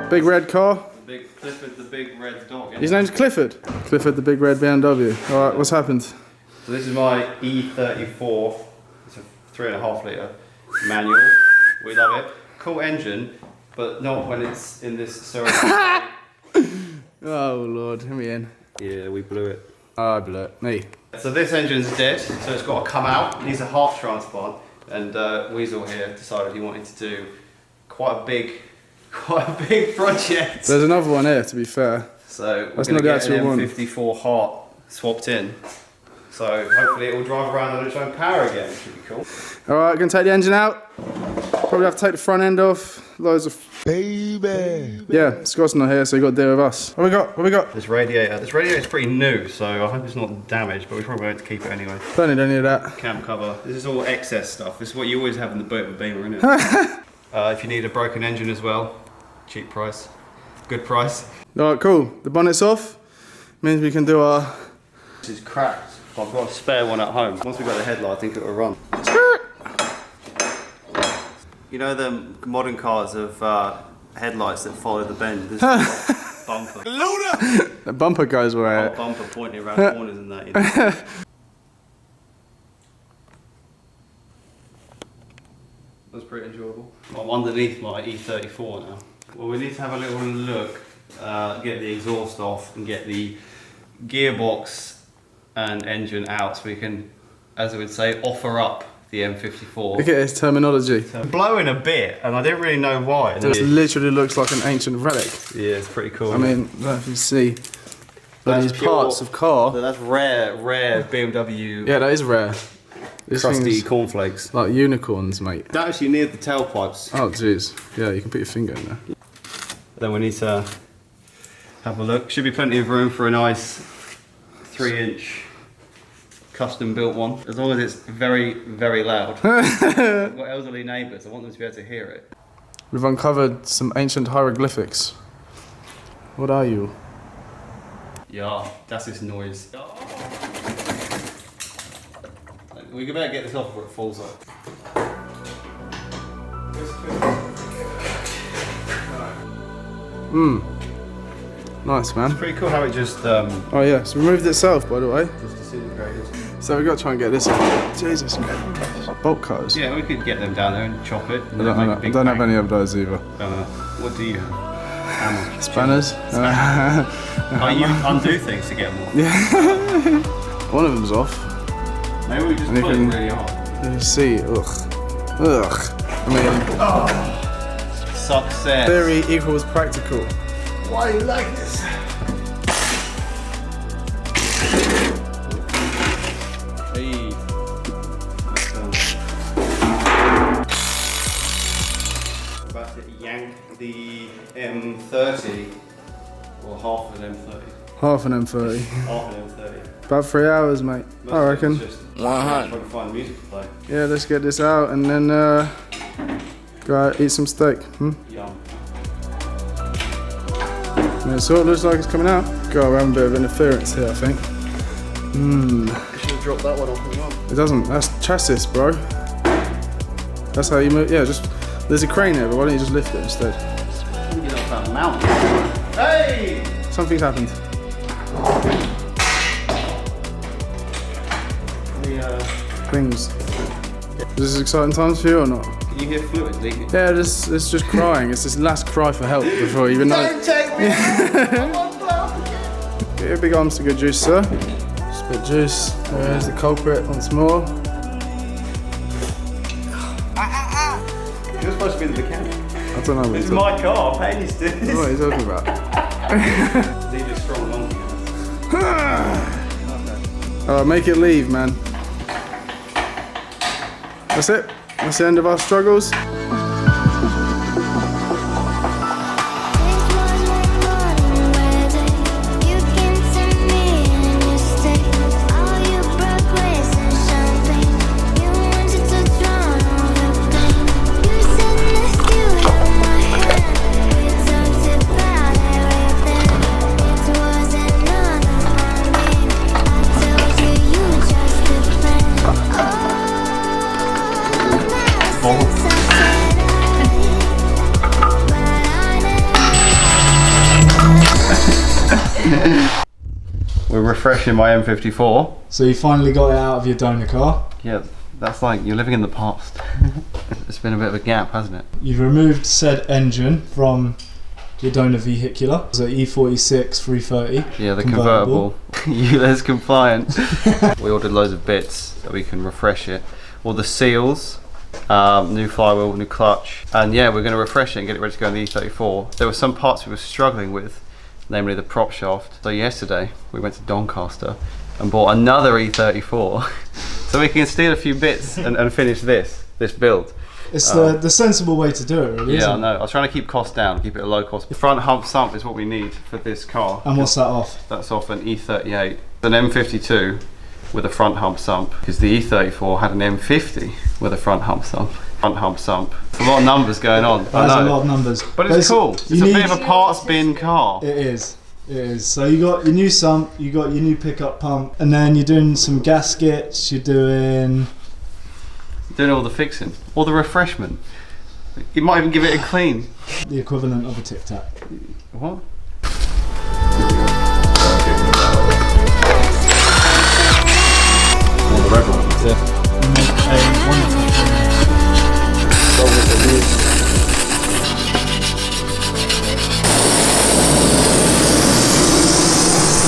Big red car. Big Clifford, the big red dog. His name's Clifford. Clifford, the big red BMW. All right, what's happened? So this is my E34. It's a 3.5 litre manual. We love it. Cool engine, but not when it's in this ceramic. Oh Lord, let me in. Yeah, we blew it. Oh, I blew it. Me. So this engine's dead, so it's got to come out. It needs a heart transplant, and Weasel here decided he wanted to do quite a big project. There's another one here, to be fair. So we're going to get an M54 heart swapped in. So hopefully it will drive around on its own power again, which would be cool. Alright, gonna take the engine out. Probably have to take the front end off. Loads of... Baby! Yeah, Scott's not here, so you got to deal with us. What we got? What we got? This radiator is pretty new, so I hope it's not damaged, but we're probably going to keep it anyway. Don't need any of that. Cam cover. This is all excess stuff. This is what you always have in the boot of a Beamer, isn't it? If you need a broken engine as well, cheap price. Good price. Alright, cool. The bonnet's off. Means we can do our... This is cracked. I've got a spare one at home. Once we've got the headlight, I think it will run. You know the modern cars have headlights that follow the bend. This is a bumper. The bumper goes where... A bumper pointing around corners and that, you know. That's pretty enjoyable. I'm underneath my E34 now. Well, we need to have a little look, get the exhaust off and get the gearbox and engine out so we can, as I would say, offer up the M54. Look at his terminology. So blowing a bit, and I didn't really know why. It literally looks like an ancient relic. Yeah, it's pretty cool. I mean, I don't know if you see, but these parts of car. That's rare BMW. Yeah, that is rare. This Crusty cornflakes. Like unicorns, mate. That actually near the tailpipes. Oh, jeez. Yeah, you can put your finger in there. Then we need to have a look. Should be plenty of room for a nice 3-inch custom built one. As long as it's very, very loud. I've got elderly neighbours. I want them to be able to hear it. We've uncovered some ancient hieroglyphics. What are you? Yeah, that's this noise. We can better get this off before it falls off. Nice, man. Pretty cool how it just Oh yeah, it's removed itself, by the way. just disintegrated. So we've got to try and get this off. Jesus, man. Bolt cutters. Yeah, we could get them down there and chop it. And I don't have any of those either. What do you have? Spanners. Oh, you undo things to get more. Yeah. One of them's off. Maybe we just pull it really hard. You see, ugh. I mean, Success. theory equals practical. Why do you like this? Hey. About to yank the M30, or half of an M30. Half an M30. Half an M30. About 3 hours, mate. I reckon. 100. Trying to find music to play. Yeah, let's get this out and then go out, eat some steak. Yum. Yeah, so it looks like it's coming out. God, we're having a bit of interference here, I think. You should have dropped that one off as well. It doesn't. That's chassis, bro. That's how you move. Yeah, just there's a crane here, but why don't you just lift it instead? You get off that mountain. Hey! Something's happened. Things. Is this exciting times for you or not? Can you hear fluid leaking? Yeah, it's just crying. It's this last cry for help before you even know. Don't take me! I'm on blow. Get your big arms to good juice, sir. Spit juice. There's the culprit once more. You're supposed to be the mechanic. I don't know what This is my car, I'm paying you to do this. What are you talking about? Need a strong monkey. Alright, make it leave, man. That's it. That's the end of our struggles. Oh. We're refreshing my M54. So you finally got it out of your donor car. Yeah, that's like you're living in the past. It's been a bit of a gap, hasn't it? You've removed said engine from your donor vehicular. So E46 330. Yeah, the convertible. ULEZ compliant. We ordered loads of bits so we can refresh it. All the seals, new flywheel, new clutch, and yeah, we're going to refresh it and get it ready to go in the E34. There were some parts we were struggling with, namely the prop shaft. So yesterday we went to Doncaster and bought another E34 so we can steal a few bits and finish this build. It's the sensible way to do it, really. Yeah, I isn't it? know. I was trying to keep costs down, keep it a low cost. The front hump sump is what we need for this car. And what's that off? That's off an E38. An M52 with a front hump sump, because the E34 had an M50 with a front hump sump. Front hump sump. It's a lot of numbers going on. There's a lot of numbers. But it's cool. It's a bit of a parts bin car. It is. It is. So you got your new sump, you got your new pickup pump, and then you're doing some gaskets, you're doing all the fixing, all the refreshment. You might even give it a clean. The equivalent of a Tic Tac. What? All the red ones. Yeah. You make a wonderful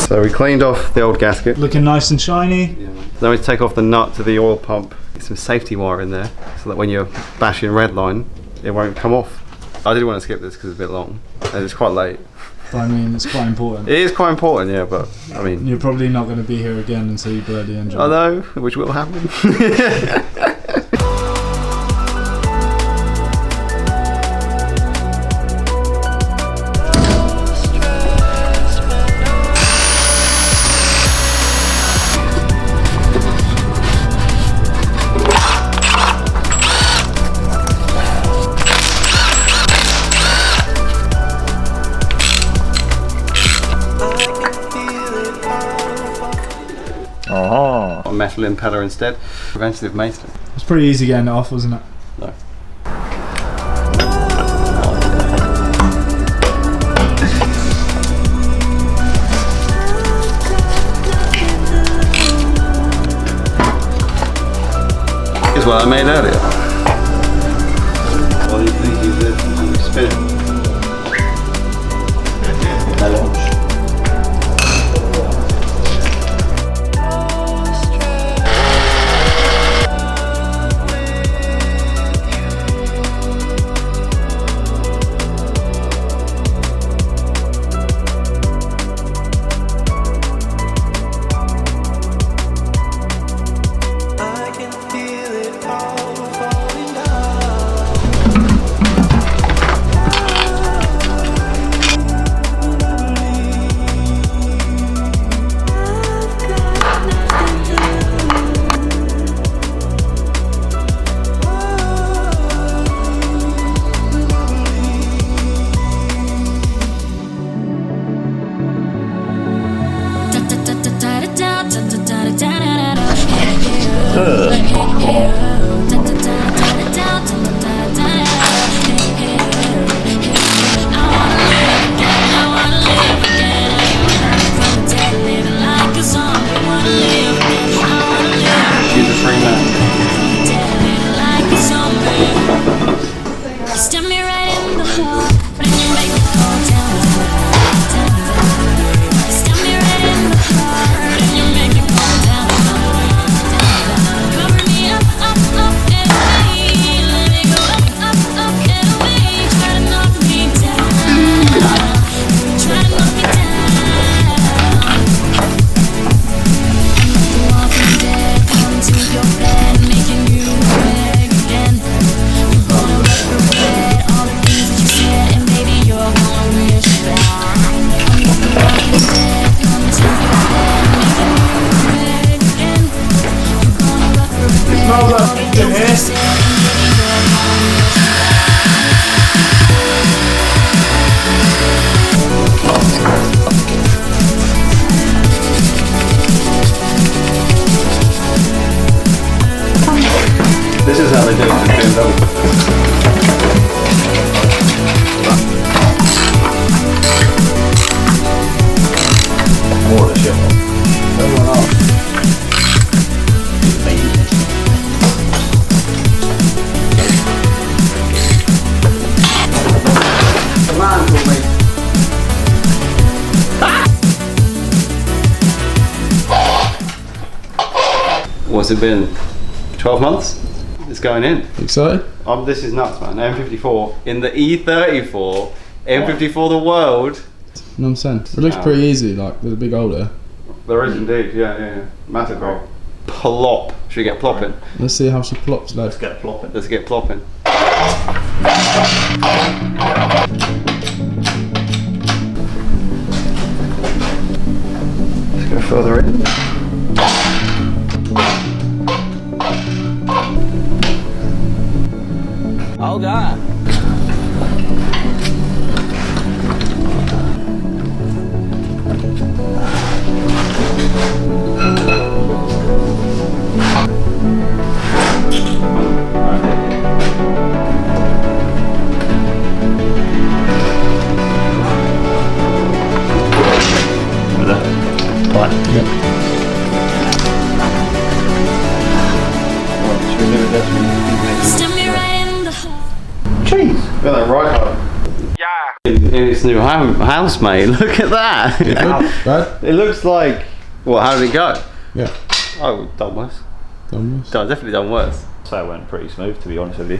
So we cleaned off the old gasket. looking nice and shiny. Yeah. Then we take off the nut to the oil pump. Get some safety wire in there so that when you're bashing red line, it won't come off. I didn't want to skip this because it's a bit long and it's quite late. But I mean, it's quite important. It is quite important, yeah, but I mean... You're probably not going to be here again until you blow the engine. I know, which will happen. A metal impeller instead. Preventative maintenance. It's pretty easy getting it off, wasn't it? No. Here's what I made earlier. What do you think you did? You spin it. What's it been? 12 months? It's going in. Excited? This is nuts, man. M54 in the E34 M54 the world. You know what I'm saying? It looks pretty easy, like there's a big hole there. There is indeed, yeah. Massive hole. Plop. Should we get plopping? Let's see how she plops though. Let's get plopping. Let's get plopping. Let's go further in. Oh God. Jeez, got that right home. Yeah. In its new house, mate. Look at that. Bad? It looks like. Well, how did it go? Yeah. Oh, done worse. Done. Definitely done worse. So it went pretty smooth, to be honest with you.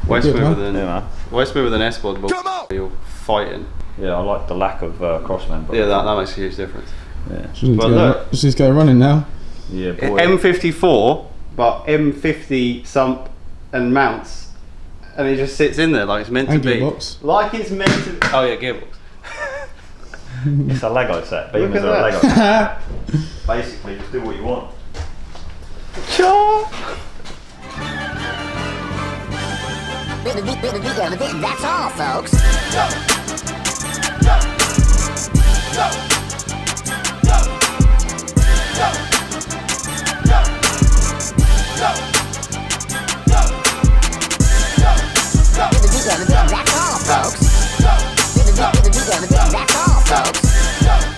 Way Good, smoother huh? than S-Bod, but you're fighting. Yeah, I like the lack of crossmember. Yeah, that makes a huge difference. Yeah. Just need But to go, look. just need to go running now. Yeah, boy. M54, but M50 sump and mounts, and it just sits in there like it's meant And to be. gearbox. Like it's meant to. Oh yeah, gearbox. It's a Lego set. Look Beamers at are a Lego that. set. Basically, just do what you want. That's all, folks. That's all, folks. That's all, folks.